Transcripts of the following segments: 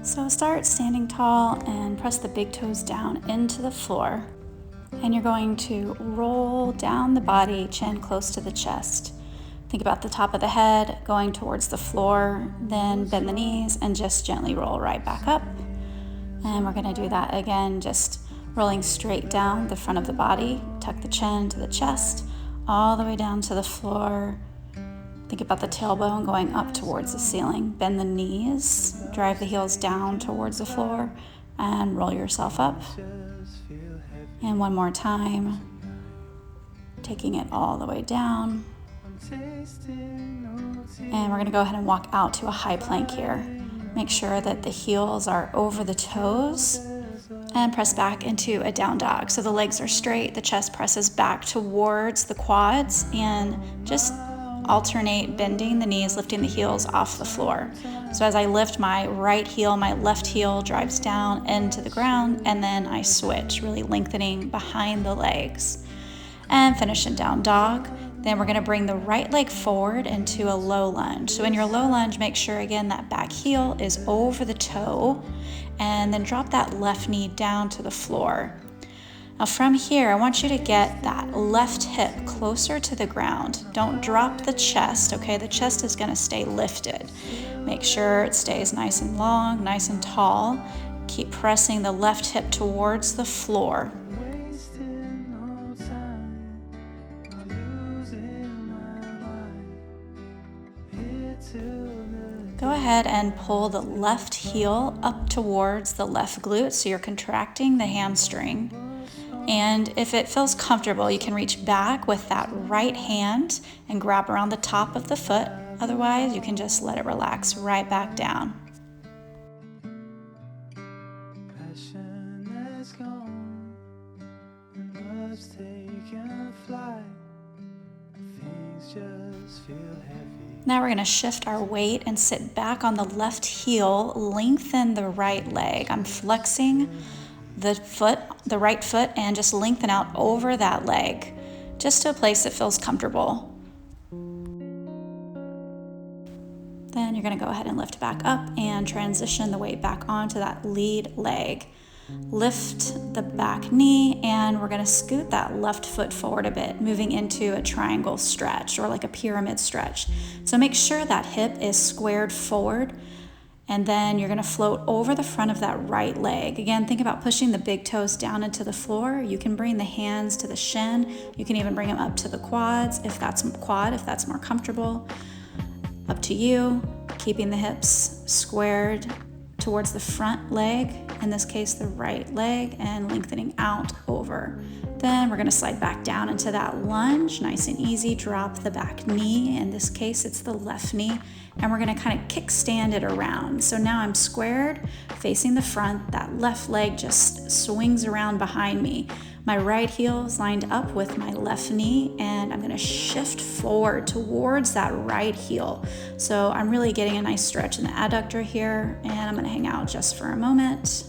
So start standing tall and press the big toes down into the floor. And you're going to roll down the body, chin close to the chest. Think about the top of the head going towards the floor, then bend the knees and just gently roll right back up. And we're going to do that again, just rolling straight down the front of the body. Tuck the chin to the chest, all the way down to the floor. Think about the tailbone going up towards the ceiling. Bend the knees, drive the heels down towards the floor, and roll yourself up. And one more time, taking it all the way down. And we're going to go ahead and walk out to a high plank here. Make sure that the heels are over the toes and press back into a down dog. So the legs are straight, the chest presses back towards the quads, and just alternate bending the knees, lifting the heels off the floor. So as I lift my right heel, my left heel drives down into the ground, and then I switch, really lengthening behind the legs. And finish in down dog. Then we're going to bring the right leg forward into a low lunge. So in your low lunge, make sure again that back heel is over the toe, and then drop that left knee down to the floor. Now from here, I want you to get that left hip closer to the ground. Don't drop the chest, okay? The chest is going to stay lifted. Make sure it stays nice and long, nice and tall. Keep pressing the left hip towards the floor. Go ahead and pull the left heel up towards the left glute, so you're contracting the hamstring. And if it feels comfortable, you can reach back with that right hand and grab around the top of the foot. Otherwise, you can just let it relax right back down. Now we're going to shift our weight and sit back on the left heel, lengthen the right leg. I'm flexing the right foot, and just lengthen out over that leg, just to a place that feels comfortable. Then you're going to go ahead and lift back up and transition the weight back onto that lead leg. Lift the back knee, and we're going to scoot that left foot forward a bit, moving into a triangle stretch or like a pyramid stretch. So make sure that hip is squared forward, and then you're going to float over the front of that right leg. Again, think about pushing the big toes down into the floor. You can bring the hands to the shin. You can even bring them up to the quads if that's more comfortable. Up to you. Keeping the hips squared towards the front leg, in this case the right leg, and lengthening out over. Then we're going to slide back down into that lunge, nice and easy. Drop the back knee, in this case it's the left knee, and we're going to kind of kickstand it around. So now I'm squared facing the front, that left leg just swings around behind me. My right heel is lined up with my left knee, and I'm going to shift forward towards that right heel. So I'm really getting a nice stretch in the adductor here, and I'm going to hang out just for a moment.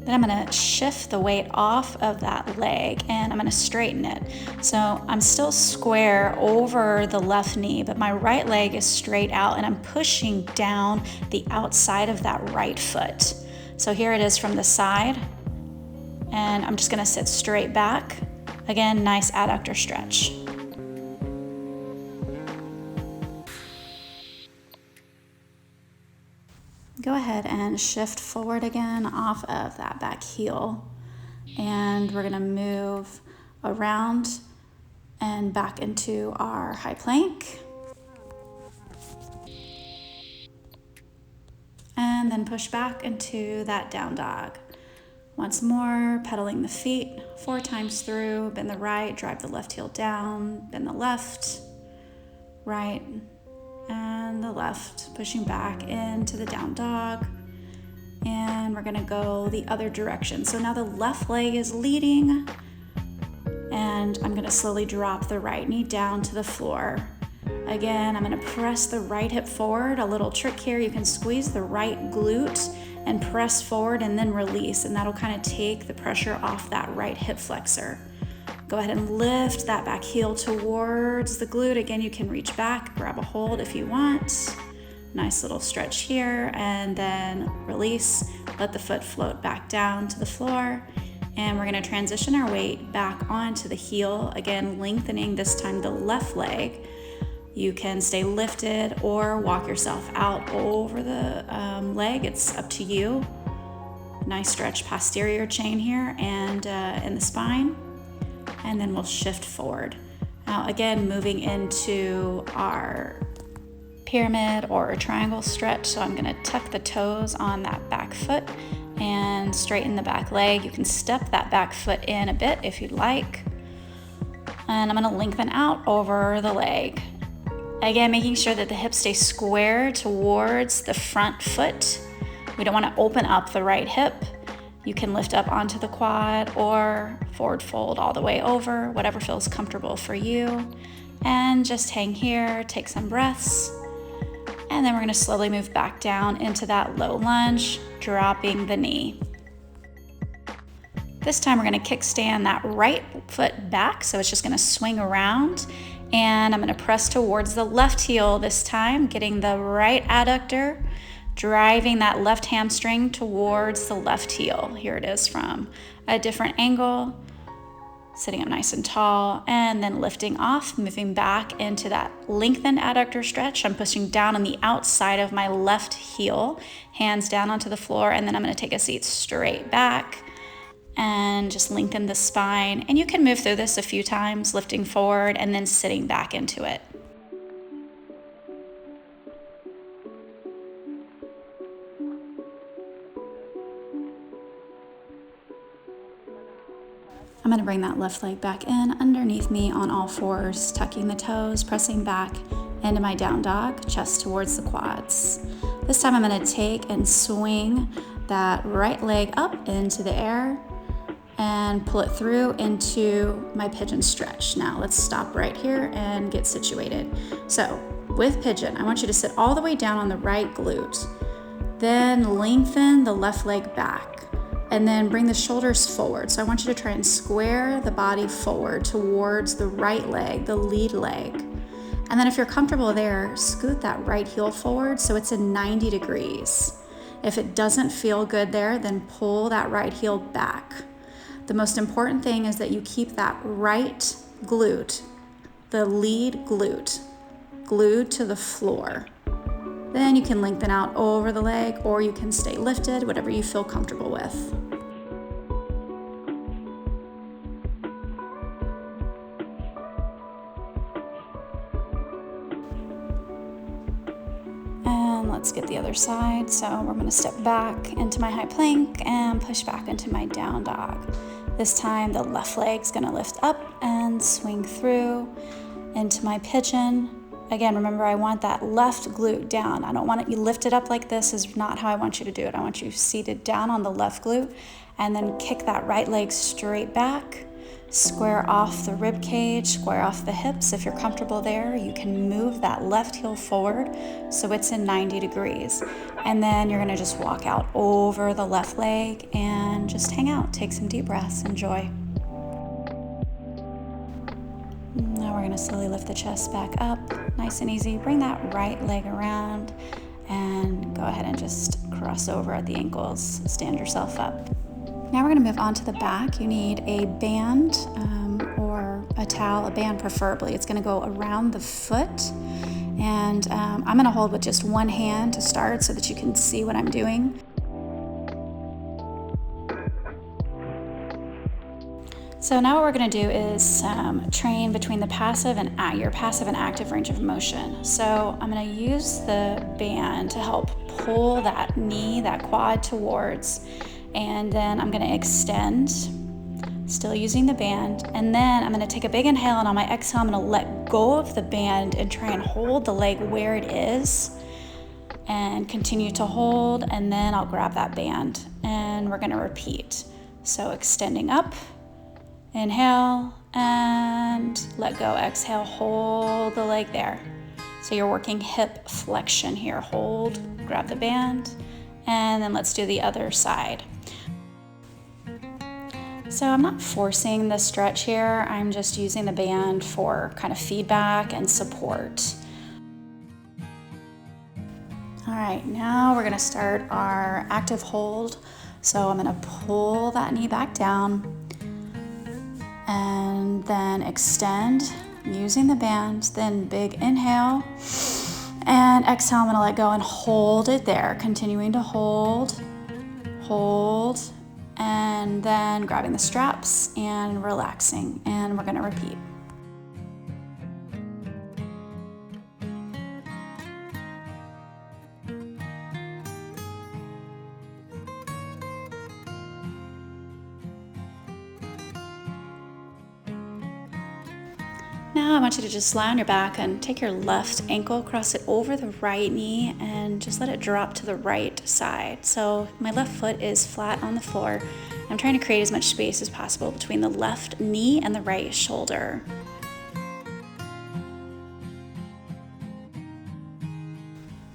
Then I'm going to shift the weight off of that leg, and I'm going to straighten it. So I'm still square over the left knee, but my right leg is straight out, and I'm pushing down the outside of that right foot. So here it is from the side. And I'm just going to sit straight back. Again, nice adductor stretch. Go ahead and shift forward again off of that back heel. And we're going to move around and back into our high plank. And then push back into that down dog. Once more, pedaling the feet 4 times through. Bend the right, drive the left heel down. Bend the left, right, and the left. Pushing back into the down dog. And we're going to go the other direction. So now the left leg is leading. And I'm going to slowly drop the right knee down to the floor. Again, I'm going to press the right hip forward. A little trick here, you can squeeze the right glute and press forward and then release, and that'll kind of take the pressure off that right hip flexor. Go ahead and lift that back heel towards the glute. Again, you can reach back, grab a hold if you want. Nice little stretch here, and then release. Let the foot float back down to the floor. And we're gonna transition our weight back onto the heel, again, lengthening this time the left leg. You can stay lifted or walk yourself out over the leg, it's up to you. Nice stretch posterior chain here and in the spine. And then we'll shift forward. Now again, moving into our pyramid or a triangle stretch. So I'm gonna tuck the toes on that back foot and straighten the back leg. You can step that back foot in a bit if you'd like. And I'm gonna lengthen out over the leg. Again, making sure that the hips stay square towards the front foot. We don't wanna open up the right hip. You can lift up onto the quad or forward fold all the way over, whatever feels comfortable for you. And just hang here, take some breaths. And then we're gonna slowly move back down into that low lunge, dropping the knee. This time we're gonna kickstand that right foot back, so it's just gonna swing around. And I'm gonna press towards the left heel this time, getting the right adductor, driving that left hamstring towards the left heel. Here it is from a different angle. Sitting up nice and tall, and then lifting off, moving back into that lengthened adductor stretch. I'm pushing down on the outside of my left heel, hands down onto the floor, and then I'm gonna take a seat straight back and just lengthen the spine. And you can move through this a few times, lifting forward and then sitting back into it. I'm gonna bring that left leg back in underneath me on all fours, tucking the toes, pressing back into my down dog, chest towards the quads. This time I'm gonna take and swing that right leg up into the air and pull it through into my pigeon stretch. Now let's stop right here and get situated. So with pigeon, I want you to sit all the way down on the right glute, then lengthen the left leg back. And then bring the shoulders forward. So I want you to try and square the body forward towards the right leg, the lead leg. And then if you're comfortable there, scoot that right heel forward so it's in 90 degrees. If it doesn't feel good there, then pull that right heel back. The most important thing is that you keep that right glute, the lead glute, glued to the floor. Then you can lengthen out over the leg, or you can stay lifted, whatever you feel comfortable with. And let's get the other side. So we're gonna step back into my high plank and push back into my down dog. This time the left leg's gonna lift up and swing through into my pigeon. Again, remember, I want that left glute down. I don't want you lifted up like this is not how I want you to do it. I want you seated down on the left glute and then kick that right leg straight back, square off the rib cage, square off the hips. If you're comfortable there, you can move that left heel forward so it's in 90 degrees. And then you're gonna just walk out over the left leg and just hang out. Take some deep breaths, enjoy. Now we're gonna slowly lift the chest back up, nice and easy. Bring that right leg around and go ahead and just cross over at the ankles, stand yourself up. Now we're gonna move on to the back. You need a band or a towel, a band preferably. It's gonna go around the foot. And I'm gonna hold with just one hand to start so that you can see what I'm doing. So now what we're gonna do is train between the passive and your passive and active range of motion. So I'm gonna use the band to help pull that knee, that quad towards, and then I'm gonna extend, still using the band, and then I'm gonna take a big inhale, and on my exhale, I'm gonna let go of the band and try and hold the leg where it is, and continue to hold, and then I'll grab that band, and we're gonna repeat. So extending up, inhale and let go, exhale, hold the leg there. So you're working hip flexion here. Hold, grab the band, and then let's do the other side. So I'm not forcing the stretch here. I'm just using the band for kind of feedback and support. All right, now we're gonna start our active hold. So I'm gonna pull that knee back down and then extend using the band, then big inhale and exhale. I'm gonna let go and hold it there, continuing to hold, and then grabbing the straps and relaxing, and we're gonna repeat. Now I want you to just lie on your back and take your left ankle, cross it over the right knee, and just let it drop to the right side. So my left foot is flat on the floor. I'm trying to create as much space as possible between the left knee and the right shoulder.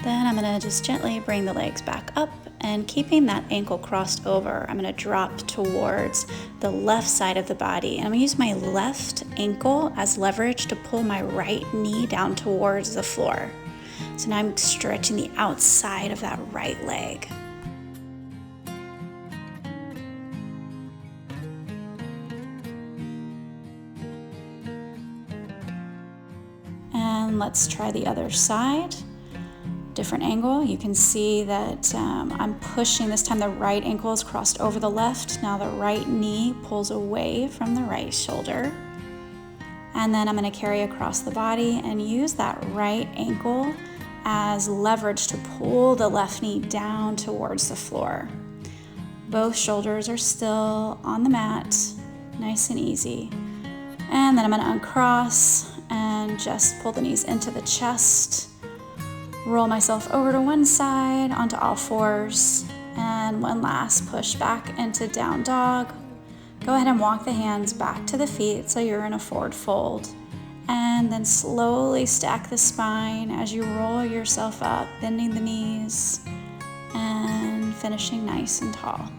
Then I'm gonna just gently bring the legs back up, and keeping that ankle crossed over, I'm gonna drop towards the left side of the body. And I'm gonna use my left ankle as leverage to pull my right knee down towards the floor. So now I'm stretching the outside of that right leg. And let's try the other side. Different angle. You can see that I'm pushing, this time the right ankle is crossed over the left. Now the right knee pulls away from the right shoulder. And then I'm going to carry across the body and use that right ankle as leverage to pull the left knee down towards the floor. Both shoulders are still on the mat, nice and easy. And then I'm going to uncross and just pull the knees into the chest. Roll myself over to one side, onto all fours, and one last push back into down dog. Go ahead and walk the hands back to the feet so you're in a forward fold. And then slowly stack the spine as you roll yourself up, bending the knees and finishing nice and tall.